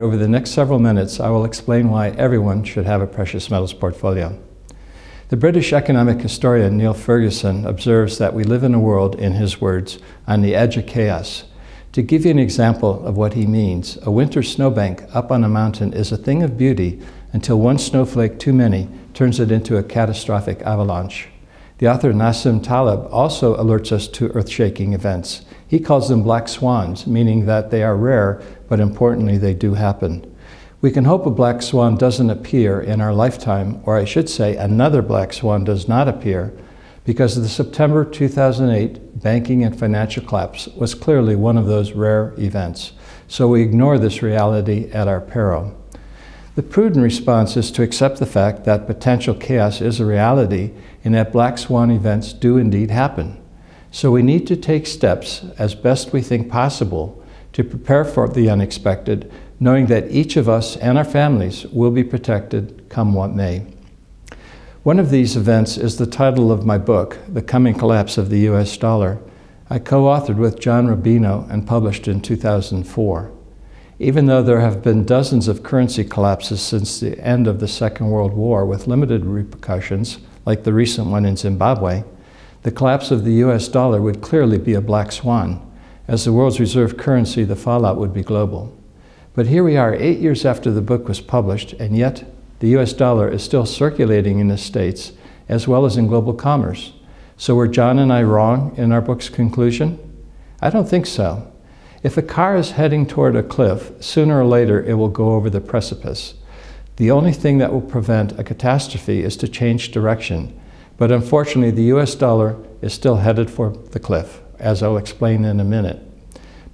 Over the next several minutes, I will explain why everyone should have a precious metals portfolio. The British economic historian Neil Ferguson observes that we live in a world, in his words, on the edge of chaos. To give you an example of what he means, a winter snowbank up on a mountain is a thing of beauty until one snowflake too many turns it into a catastrophic avalanche. The author Nassim Taleb also alerts us to earth-shaking events. He calls them black swans, meaning that they are rare, but importantly, they do happen. We can hope a black swan doesn't appear in our lifetime, or I should say another black swan does not appear, because the September 2008 banking and financial collapse was clearly one of those rare events. So we ignore this reality at our peril. The prudent response is to accept the fact that potential chaos is a reality and that black swan events do indeed happen. So we need to take steps as best we think possible to prepare for the unexpected, knowing that each of us and our families will be protected come what may. One of these events is the title of my book, The Coming Collapse of the US Dollar. I co-authored with John Rubino and published in 2004. Even though there have been dozens of currency collapses since the end of the Second World War with limited repercussions, like the recent one in Zimbabwe, the collapse of the US dollar would clearly be a black swan. As the world's reserve currency, the fallout would be global. But here we are 8 years after the book was published, and yet the US dollar is still circulating in the States as well as in global commerce. So were John and I wrong in our book's conclusion? I don't think so. If a car is heading toward a cliff, sooner or later it will go over the precipice. The only thing that will prevent a catastrophe is to change direction. But unfortunately, the US dollar is still headed for the cliff, as I'll explain in a minute.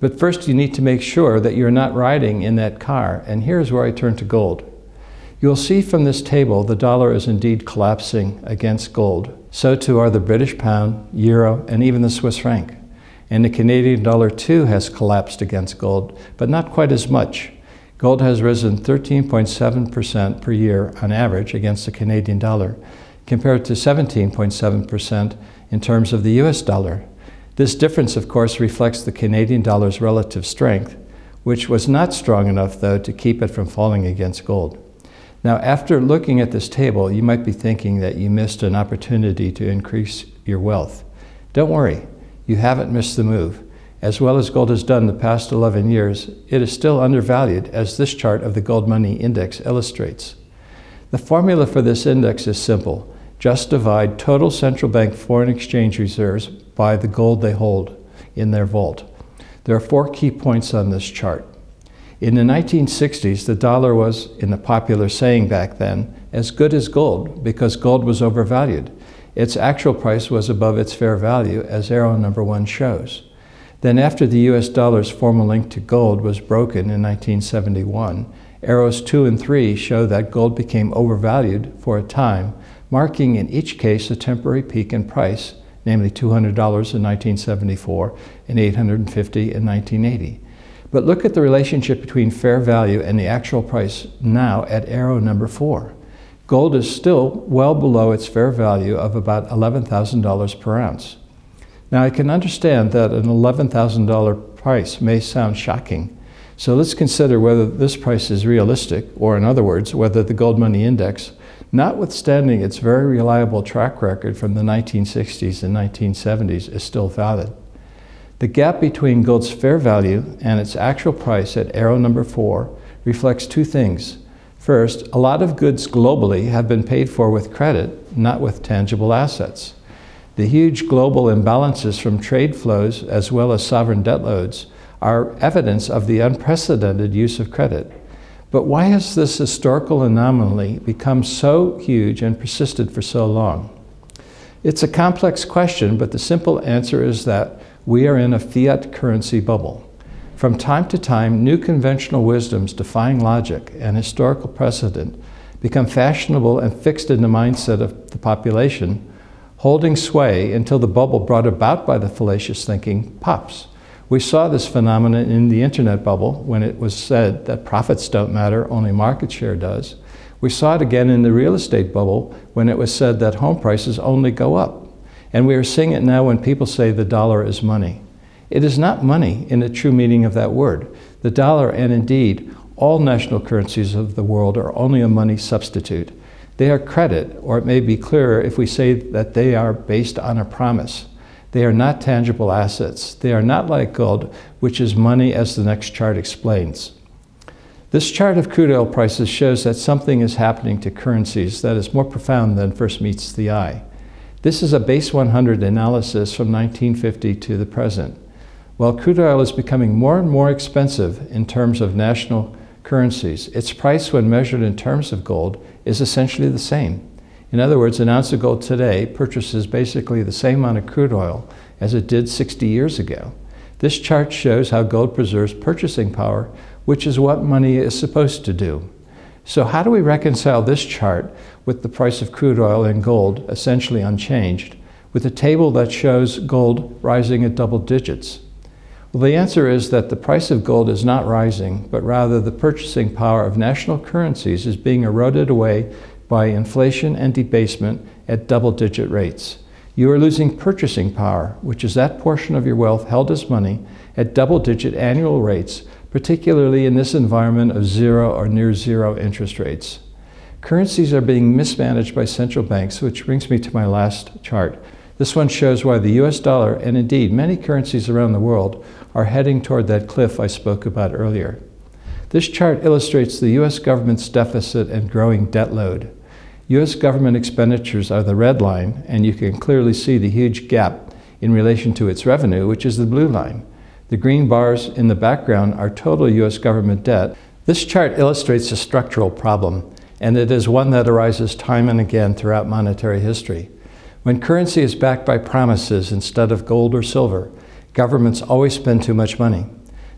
But first, you need to make sure that you're not riding in that car, and here's where I turn to gold. You'll see from this table the dollar is indeed collapsing against gold. So too are the British pound, euro, and even the Swiss franc. And the Canadian dollar too has collapsed against gold, but not quite as much. Gold has risen 13.7% per year on average against the Canadian dollar, compared to 17.7% in terms of the US dollar. This difference, of course, reflects the Canadian dollar's relative strength, which was not strong enough, though, to keep it from falling against gold. Now, after looking at this table, you might be thinking that you missed an opportunity to increase your wealth. Don't worry, you haven't missed the move. As well as gold has done the past 11 years, it is still undervalued, as this chart of the Gold Money Index illustrates. The formula for this index is simple. Just divide total central bank foreign exchange reserves by the gold they hold in their vault. There are 4 key points on this chart. In the 1960s, the dollar was, in the popular saying back then, as good as gold because gold was overvalued. Its actual price was above its fair value, as arrow number 1 shows. Then after the US dollar's formal link to gold was broken in 1971, arrows 2 and 3 show that gold became overvalued for a time, marking in each case a temporary peak in price, namely $200 in 1974 and $850 in 1980. But look at the relationship between fair value and the actual price now at arrow number 4. Gold is still well below its fair value of about $11,000 per ounce. Now I can understand that an $11,000 price may sound shocking. So let's consider whether this price is realistic, or in other words, whether the Gold Money Index, notwithstanding its very reliable track record from the 1960s and 1970s, is still valid. The gap between gold's fair value and its actual price at arrow number 4 reflects 2 things. First, a lot of goods globally have been paid for with credit, not with tangible assets. The huge global imbalances from trade flows as well as sovereign debt loads are evidence of the unprecedented use of credit. But why has this historical anomaly become so huge and persisted for so long? It's a complex question, but the simple answer is that we are in a fiat currency bubble. From time to time, new conventional wisdoms defying logic and historical precedent become fashionable and fixed in the mindset of the population, holding sway until the bubble brought about by the fallacious thinking pops. We saw this phenomenon in the internet bubble when it was said that profits don't matter, only market share does. We saw it again in the real estate bubble when it was said that home prices only go up. And we are seeing it now when people say the dollar is money. It is not money in the true meaning of that word. The dollar, and indeed all national currencies of the world are only a money substitute. They are credit, or it may be clearer if we say that they are based on a promise. They are not tangible assets. They are not like gold, which is money, as the next chart explains. This chart of crude oil prices shows that something is happening to currencies that is more profound than first meets the eye. This is a base 100 analysis from 1950 to the present. While crude oil is becoming more and more expensive in terms of national currencies, its price when measured in terms of gold is essentially the same. In other words, an ounce of gold today purchases basically the same amount of crude oil as it did 60 years ago. This chart shows how gold preserves purchasing power, which is what money is supposed to do. So how do we reconcile this chart with the price of crude oil and gold essentially unchanged, with a table that shows gold rising at double digits? Well, the answer is that the price of gold is not rising, but rather the purchasing power of national currencies is being eroded away by inflation and debasement at double-digit rates. You are losing purchasing power, which is that portion of your wealth held as money, at double-digit annual rates, particularly in this environment of zero or near zero interest rates. Currencies are being mismanaged by central banks, which brings me to my last chart. This one shows why the US dollar, and indeed many currencies around the world, are heading toward that cliff I spoke about earlier. This chart illustrates the US government's deficit and growing debt load. US government expenditures are the red line, and you can clearly see the huge gap in relation to its revenue, which is the blue line. The green bars in the background are total US government debt. This chart illustrates a structural problem, and it is one that arises time and again throughout monetary history. When currency is backed by promises instead of gold or silver, governments always spend too much money.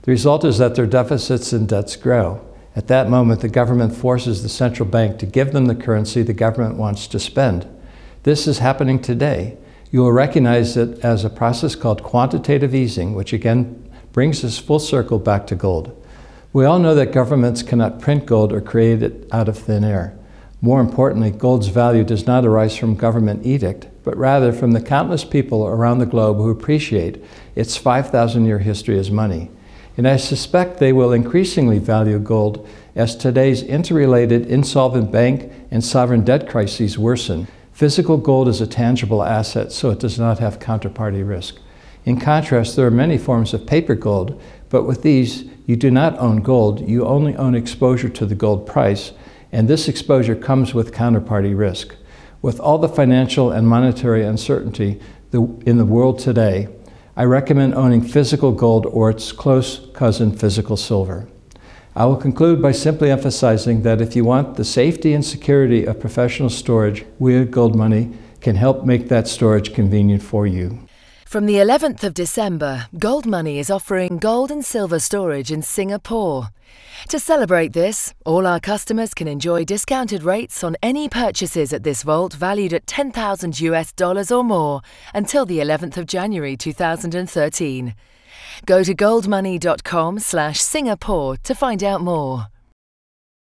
The result is that their deficits and debts grow. At that moment, the government forces the central bank to give them the currency the government wants to spend. This is happening today. You will recognize it as a process called quantitative easing, which again brings us full circle back to gold. We all know that governments cannot print gold or create it out of thin air. More importantly, gold's value does not arise from government edict, but rather from the countless people around the globe who appreciate its 5,000-year history as money. And I suspect they will increasingly value gold as today's interrelated insolvent bank and sovereign debt crises worsen. Physical gold is a tangible asset, so it does not have counterparty risk. In contrast, there are many forms of paper gold, but with these, you do not own gold, you only own exposure to the gold price, and this exposure comes with counterparty risk. With all the financial and monetary uncertainty in the world today, I recommend owning physical gold or its close cousin, physical silver. I will conclude by simply emphasizing that if you want the safety and security of professional storage, we at Gold Money can help make that storage convenient for you. From the 11th of December, Gold Money is offering gold and silver storage in Singapore. To celebrate this, all our customers can enjoy discounted rates on any purchases at this vault valued at $10,000 or more until the 11th of January 2013. Go to goldmoney.com/Singapore to find out more.